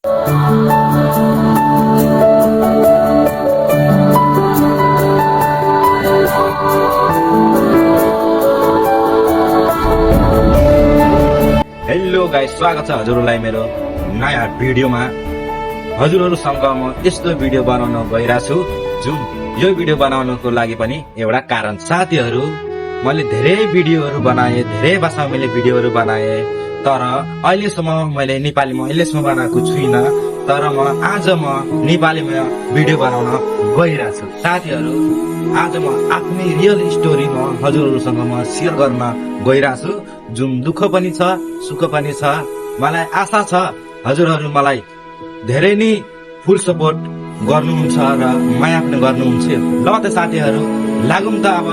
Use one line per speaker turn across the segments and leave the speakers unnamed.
Hello guys, स्वागत छ हजुरहरूलाई मेरो नयाँ भिडियोमा। हजुरहरूसँग म यस्तो भिडियो बनाउन गइरहेको छु जुन यो भिडियो बनाउनको लागि पनि एउटा कारण। साथीहरू, मैले धेरै भिडियोहरू बनाएँ, धेरै भाषामा मैले भिडियोहरू बनाएँ, तर अहिलेसम्म मैले नेपालीमा अहिलेसम्म बनाएको छुइनँ। तर आज म नेपालीमा भिडियो बनाउन गइरहेको छु। साथीहरू, आज म आफ्नै रियल स्टोरी हजुरहरूसँग म सेयर गर्न गइरहेको छु, जुन दुःख पनि छ सुख पनि छ। मलाई आशा छ हजुरहरू मलाई धेरै नै फुल सपोर्ट गर्नुहुन्छ र माया पनि गर्नुहुन्छ। ल त साथीहरू, लागौँ त अब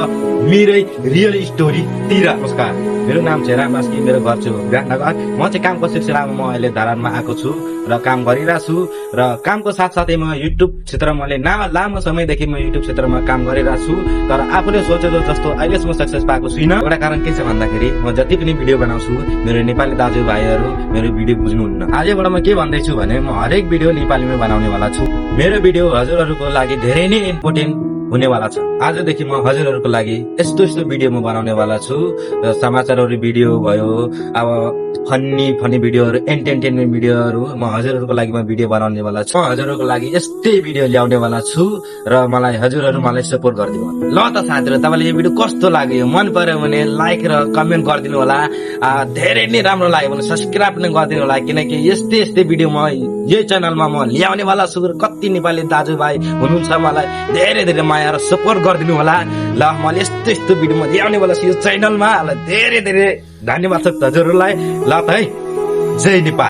मेरै रियल स्टोरी तिर। नमस्कार, मेरो नाम चाहिँ रामबास्की, मेरो घर चाहिँ विराटनगर। म चाहिँ कामको सिलसिलामा म अहिले धरानमा आएको छु र काम गरिरहेको छु। र कामको साथसाथै म युट्युब क्षेत्रमा लामो समयदेखि म युट्युब क्षेत्रमा काम गरिरहेको छु। तर आफूले सोचेको जस्तो अहिलेसम्म सक्सेस पाएको छुइनँ। एउटा कारण के छ भन्दाखेरि म जति पनि भिडियो बनाउँछु मेरो नेपाली दाजुभाइहरू मेरो भिडियो बुझ्नुहुन्न। आजबाट म के भन्दैछु भने म हरेक भिडियो नेपालीमै बनाउनेवाला छु। मेरो भिडियो हजुरहरूको लागि धेरै नै इम्पोर्टेन्ट हुनेवाला छ। आजदेखि म हजुरहरूको लागि यस्तो यस्तो भिडियो म बनाउनेवाला छु। समाचारहरू भिडियो भयो, अब फनी भिडियोहरू, एन्टरटेनमेन्ट भिडियोहरू म हजुरहरूको लागि म भिडियो बनाउनेवाला छु। हजुरहरूको लागि यस्तै भिडियो ल्याउनेवाला छु र हजुरहरू मलाई सपोर्ट गरिदिनु। ल त साथीहरू, तपाईँलाई यो भिडियो कस्तो लाग्यो? मन पर्यो भने लाइक र कमेन्ट गरिदिनु होला। धेरै नै राम्रो लाग्यो भने सब्सक्राइब पनि गरिदिनु होला, किनकि यस्तै यस्तै भिडियो म यही च्यानलमा म ल्याउनेवाला छु। कति नेपाली दाजुभाइ हुनुहुन्छ मलाई धेरै धेरै माया र सपोर्ट गरिदिनु होला। ल, मैले यस्तो यस्तो भिडियो म ल्याउनेवाला छु यो च्यानलमा। धेरै धेरै धन्यवाद छ हजुरहरूलाई। ल त है, जय नेपाल।